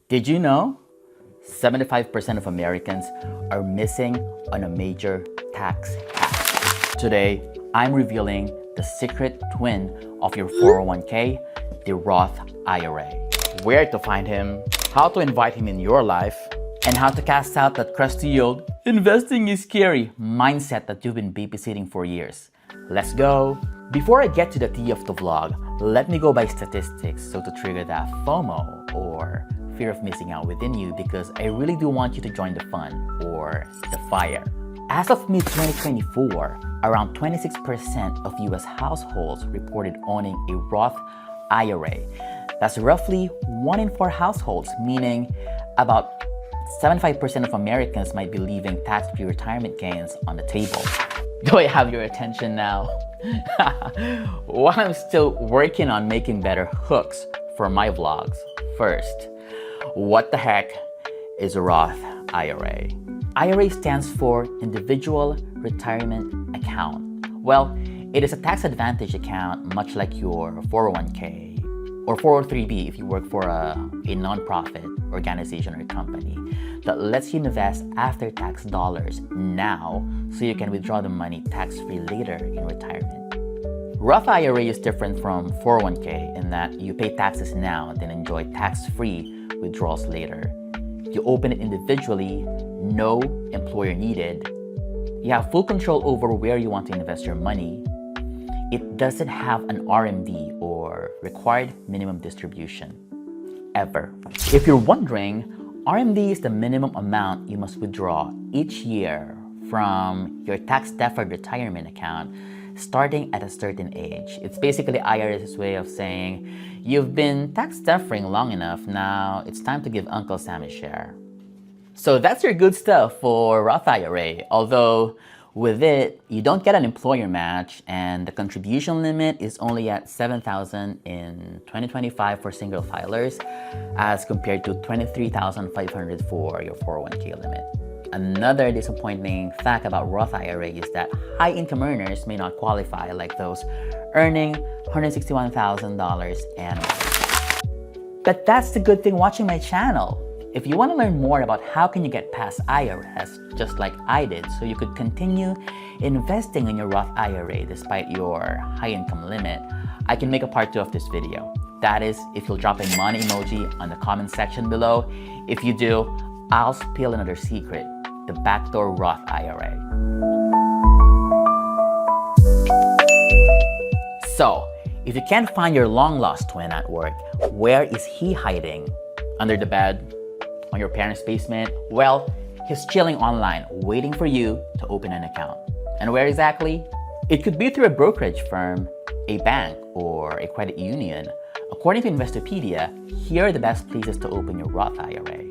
Did you know 75% of Americans are missing on a major tax hack? Today, I'm revealing the secret twin of your 401k, the Roth IRA. Where to find him, how to invite him in your life, and how to cast out that crusty old investing is scary mindset that you've been babysitting for years. Let's go! Before I get to the tea of the vlog, let me go by statistics so to trigger that FOMO or fear of missing out within you, because I really do want you to join the fun or the fire. As of mid-2024, around 26% of US households reported owning a Roth IRA. That's roughly 1 in 4 households, meaning about 75% of Americans might be leaving tax-free retirement gains on the table. Do I have your attention now? While I'm still working on making better hooks for my vlogs, first, what the heck is a Roth IRA? IRA stands for Individual Retirement Account. Well, it is a tax advantage account much like your 401k or 403b if you work for a nonprofit organization or company that lets you invest after-tax dollars now so you can withdraw the money tax-free later in retirement. Roth IRA is different from 401k in that you pay taxes now then enjoy tax-free withdrawals later. You open it individually, no employer needed. You have full control over where you want to invest your money. It doesn't have an RMD or required minimum distribution, ever. If you're wondering, RMD is the minimum amount you must withdraw each year from your tax-deferred retirement account starting at a certain age. It's basically IRS's way of saying, you've been tax-deferring long enough, now it's time to give Uncle Sam a share. So that's your good stuff for Roth IRA, although with it, you don't get an employer match and the contribution limit is only at $7,000 in 2025 for single filers as compared to $23,500 for your 401k limit. Another disappointing fact about Roth IRA is that high-income earners may not qualify, like those earning $161,000 annually. But that's the good thing watching my channel. If you want to learn more about how can you get past IRS, just like I did, so you could continue investing in your Roth IRA despite your high-income limit, I can make a part 2 of this video. That is, if you'll drop a money emoji on the comment section below. If you do, I'll spill another secret, the backdoor Roth IRA. So, if you can't find your long-lost twin at work, where is he hiding? Under the bed? On your parents' basement? Well, he's chilling online, waiting for you to open an account. And where exactly? It could be through a brokerage firm, a bank, or a credit union. According to Investopedia, here are the best places to open your Roth IRA.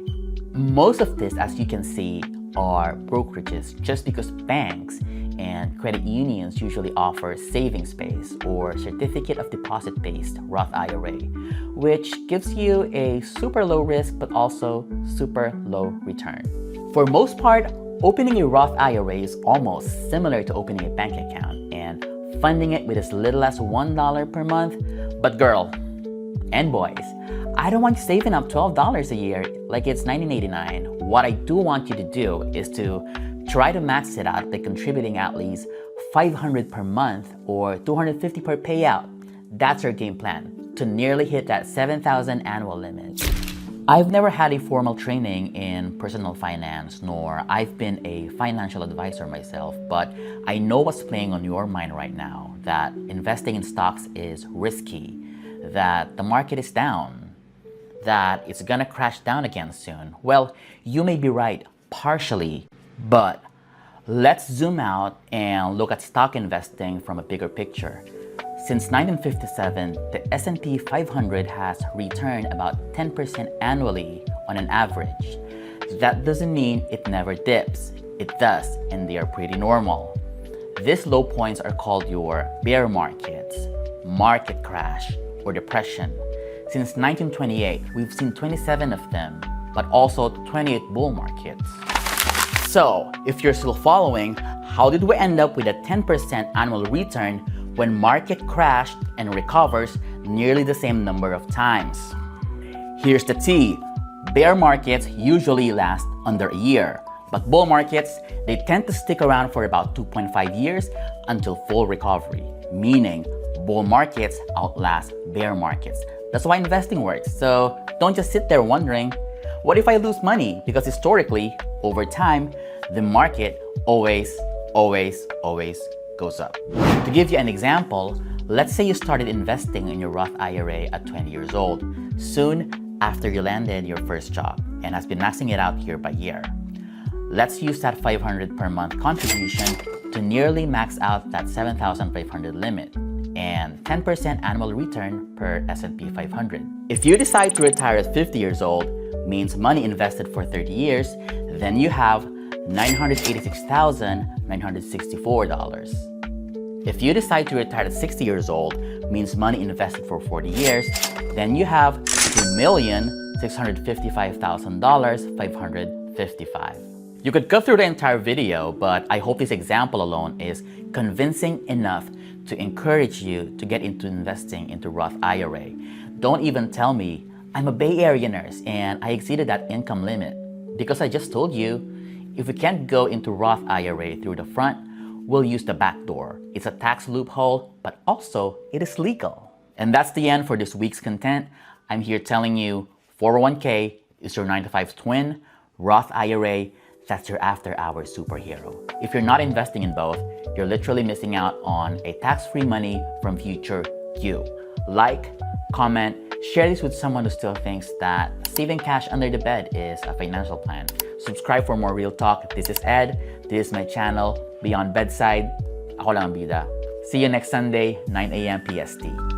Most of this, as you can see, are brokerages just because banks and credit unions usually offer savings-based or certificate of deposit-based Roth IRA, which gives you a super low risk but also super low return. For most part, opening a Roth IRA is almost similar to opening a bank account and funding it with as little as $1 per month. But girl and boys, I don't want you saving up $12 a year like it's 1989. What I do want you to do is to try to max it out by contributing at least $500 per month or $250 per payout. That's your game plan to nearly hit that $7,000 annual limit. I've never had a formal training in personal finance, nor I've been a financial advisor myself, but I know what's playing on your mind right now, that investing in stocks is risky, that the market is down, that it's gonna crash down again soon. Well, you may be right, partially, but let's zoom out and look at stock investing from a bigger picture. Since 1957, the S&P 500 has returned about 10% annually on an average. That doesn't mean it never dips. It does, and they are pretty normal. These low points are called your bear markets, market crash, or depression. Since 1928, we've seen 27 of them, but also 28 bull markets. So, if you're still following, how did we end up with a 10% annual return when market crashed and recovers nearly the same number of times? Here's the tea. Bear markets usually last under a year, but bull markets, they tend to stick around for about 2.5 years until full recovery, meaning bull markets outlast bear markets. That's why investing works. So don't just sit there wondering, what if I lose money? Because historically, over time, the market always goes up. To give you an example, let's say you started investing in your Roth IRA at 20 years old, soon after you landed your first job and has been maxing it out year by year. Let's use that $500 per month contribution to nearly max out that $7,500 limit and 10% annual return per S&P 500. If you decide to retire at 50 years old, means money invested for 30 years, then you have $986,964. If you decide to retire at 60 years old, means money invested for 40 years, then you have $2,655,555. You could go through the entire video, but I hope this example alone is convincing enough to encourage you to get into investing into Roth IRA. Don't even tell me I'm a Bay Area nurse and I exceeded that income limit, because I just told you, if we can't go into Roth IRA through the front, we'll use the back door. It's a tax loophole, but also it is legal. And that's the end for this week's content. I'm here telling you 401k is your 9-to-5 twin, Roth IRA, that's your after-hours superhero. If you're not investing in both, you're literally missing out on a tax-free money from future you. Like, comment, share this with someone who still thinks that saving cash under the bed is a financial plan. Subscribe for more real talk. This is Ed. This is my channel, Beyond Bedside. Ako lang ang bida. See you next Sunday, 9 a.m. PST.